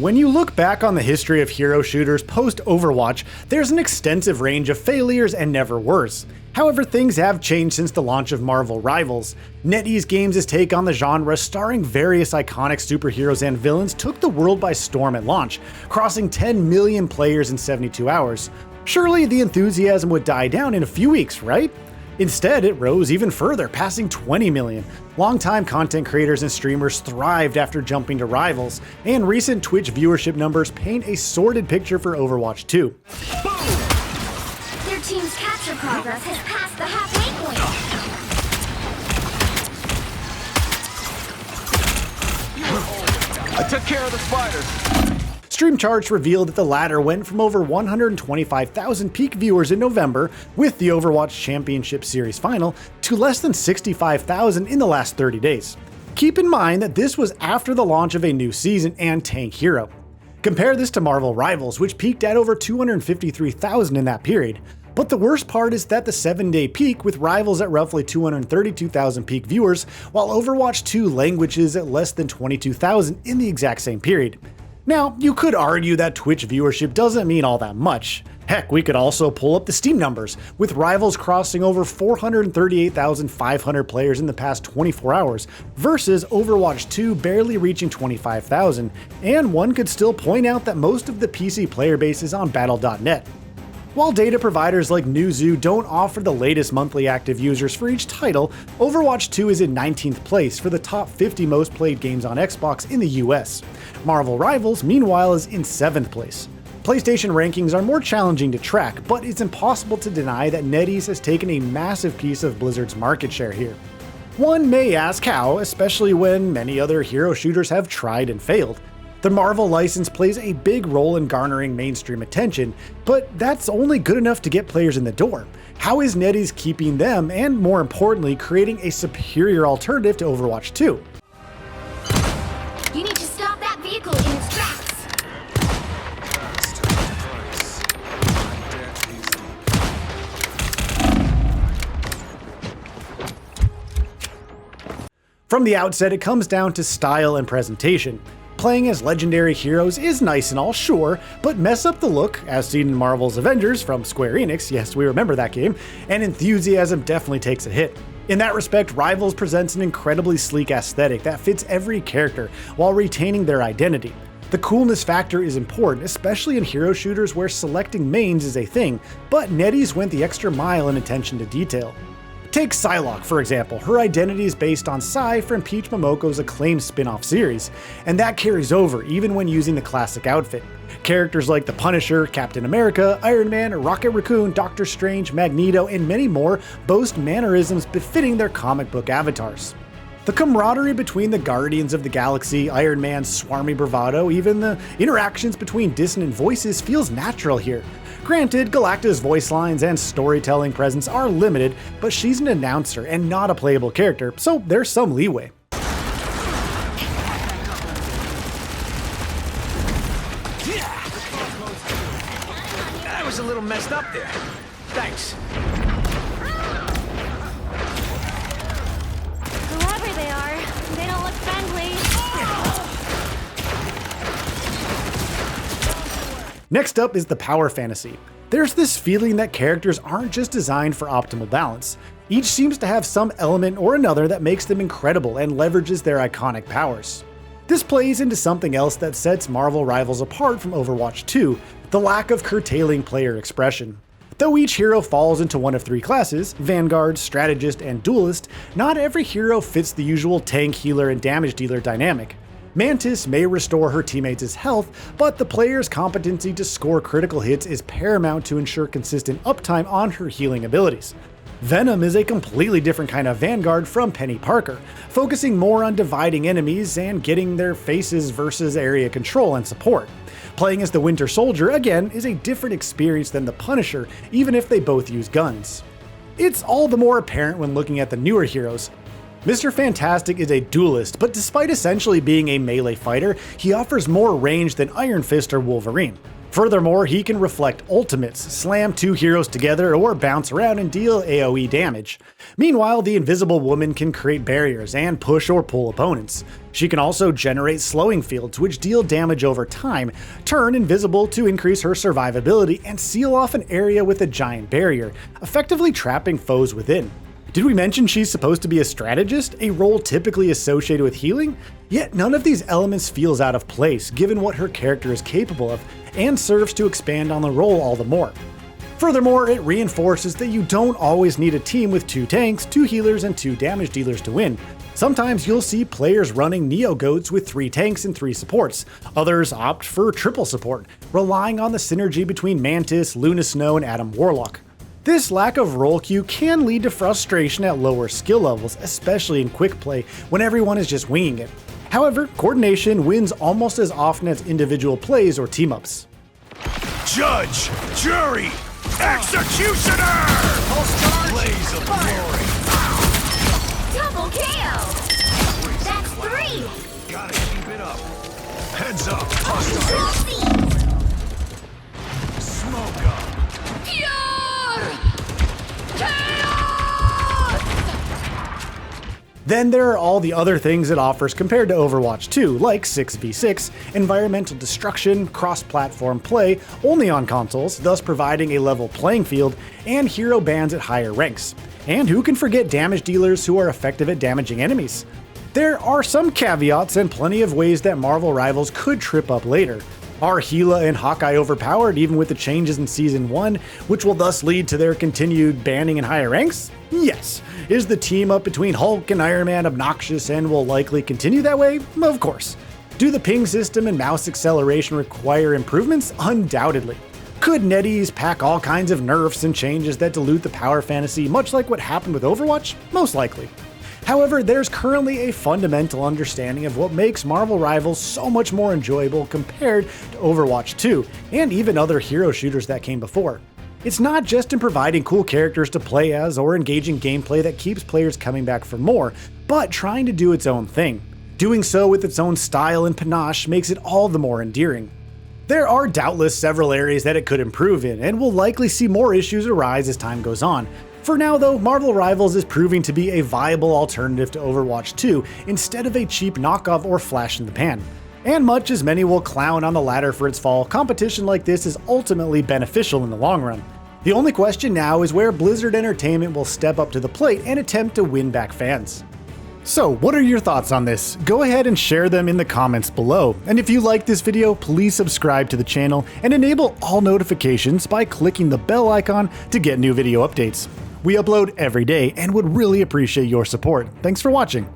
When you look back on the history of hero shooters post-Overwatch, there's an extensive range of failures and never worse. However, things have changed since the launch of Marvel Rivals. NetEase Games' take on the genre, starring various iconic superheroes and villains, took the world by storm at launch, crossing 10 million players in 72 hours. Surely the enthusiasm would die down in a few weeks, right? Instead, it rose even further, passing 20 million. Longtime content creators and streamers thrived after jumping to Rivals, and recent Twitch viewership numbers paint a sordid picture for Overwatch 2. Their team's capture progress has passed the halfway point. I took care of the spiders. Stream charts revealed that the latter went from over 125,000 peak viewers in November with the Overwatch Championship Series final to less than 65,000 in the last 30 days. Keep in mind that this was after the launch of a new season and tank hero. Compare this to Marvel Rivals, which peaked at over 253,000 in that period. But the worst part is that the 7-day peak with Rivals at roughly 232,000 peak viewers, while Overwatch 2 languishes at less than 22,000 in the exact same period. Now, you could argue that Twitch viewership doesn't mean all that much. Heck, we could also pull up the Steam numbers, with Rivals crossing over 438,500 players in the past 24 hours, versus Overwatch 2 barely reaching 25,000, and one could still point out that most of the PC player base is on Battle.net. While data providers like Newzoo don't offer the latest monthly active users for each title, Overwatch 2 is in 19th place for the top 50 most played games on Xbox in the US. Marvel Rivals, meanwhile, is in 7th place. PlayStation rankings are more challenging to track, but it's impossible to deny that NetEase has taken a massive piece of Blizzard's market share here. One may ask how, especially when many other hero shooters have tried and failed. The Marvel license plays a big role in garnering mainstream attention, but that's only good enough to get players in the door. How is NetEase keeping them, and more importantly, creating a superior alternative to Overwatch 2? You need to stop that vehicle in its tracks. From the outset, it comes down to style and presentation. Playing as legendary heroes is nice and all, sure, but mess up the look, as seen in Marvel's Avengers from Square Enix, yes, we remember that game, and enthusiasm definitely takes a hit. In that respect, Rivals presents an incredibly sleek aesthetic that fits every character while retaining their identity. The coolness factor is important, especially in hero shooters where selecting mains is a thing, but NetEase went the extra mile in attention to detail. Take Psylocke, for example. Her identity is based on Psy from Peach Momoko's acclaimed spin-off series, and that carries over even when using the classic outfit. Characters like the Punisher, Captain America, Iron Man, Rocket Raccoon, Doctor Strange, Magneto, and many more boast mannerisms befitting their comic book avatars. The camaraderie between the Guardians of the Galaxy, Iron Man's swarmy bravado, even the interactions between dissonant voices feels natural here. Granted, Galacta's voice lines and storytelling presence are limited, but she's an announcer and not a playable character, so there's some leeway. I was a little messed up there. Thanks. Whoever they are, they don't look friendly. Next up is the power fantasy. There's this feeling that characters aren't just designed for optimal balance. Each seems to have some element or another that makes them incredible and leverages their iconic powers. This plays into something else that sets Marvel Rivals apart from Overwatch 2, the lack of curtailing player expression. Though each hero falls into one of three classes, Vanguard, Strategist, and Duelist, not every hero fits the usual tank, healer, and damage dealer dynamic. Mantis may restore her teammates' health, but the player's competency to score critical hits is paramount to ensure consistent uptime on her healing abilities. Venom is a completely different kind of Vanguard from Penny Parker, focusing more on dividing enemies and getting their faces versus area control and support. Playing as the Winter Soldier, again, is a different experience than the Punisher, even if they both use guns. It's all the more apparent when looking at the newer heroes. Mr. Fantastic is a duelist, but despite essentially being a melee fighter, he offers more range than Iron Fist or Wolverine. Furthermore, he can reflect ultimates, slam two heroes together, or bounce around and deal AoE damage. Meanwhile, the Invisible Woman can create barriers and push or pull opponents. She can also generate slowing fields, which deal damage over time, turn invisible to increase her survivability, and seal off an area with a giant barrier, effectively trapping foes within. Did we mention she's supposed to be a strategist, a role typically associated with healing? Yet none of these elements feels out of place given what her character is capable of, and serves to expand on the role all the more. Furthermore, it reinforces that you don't always need a team with 2 tanks, 2 healers, and 2 damage dealers to win. Sometimes you'll see players running Neo-Goats with 3 tanks and 3 supports. Others opt for triple support, relying on the synergy between Mantis, Luna Snow, and Adam Warlock. This lack of role queue can lead to frustration at lower skill levels, especially in quick play when everyone is just winging it. However, coordination wins almost as often as individual plays or team-ups. Judge, jury, executioner! Blaze of glory. Double KO! That's 3! Gotta keep it up. Heads up, hostile. Smoke up. Then there are all the other things it offers compared to Overwatch 2, like 6v6, environmental destruction, cross-platform play only on consoles, thus providing a level playing field, and hero bans at higher ranks. And who can forget damage dealers who are effective at damaging enemies? There are some caveats and plenty of ways that Marvel Rivals could trip up later. Are Gila and Hawkeye overpowered even with the changes in Season 1, which will thus lead to their continued banning in higher ranks? Yes. Is the team up between Hulk and Iron Man obnoxious and will likely continue that way? Of course. Do the ping system and mouse acceleration require improvements? Undoubtedly. Could NetEase pack all kinds of nerfs and changes that dilute the power fantasy, much like what happened with Overwatch? Most likely. However, there's currently a fundamental understanding of what makes Marvel Rivals so much more enjoyable compared to Overwatch 2, and even other hero shooters that came before. It's not just in providing cool characters to play as or engaging gameplay that keeps players coming back for more, but trying to do its own thing. Doing so with its own style and panache makes it all the more endearing. There are doubtless several areas that it could improve in, and we'll likely see more issues arise as time goes on. For now though, Marvel Rivals is proving to be a viable alternative to Overwatch 2 instead of a cheap knockoff or flash in the pan. And much as many will clown on the latter for its fall, competition like this is ultimately beneficial in the long run. The only question now is where Blizzard Entertainment will step up to the plate and attempt to win back fans. So what are your thoughts on this? Go ahead and share them in the comments below. And if you like this video, please subscribe to the channel and enable all notifications by clicking the bell icon to get new video updates. We upload every day and would really appreciate your support. Thanks for watching.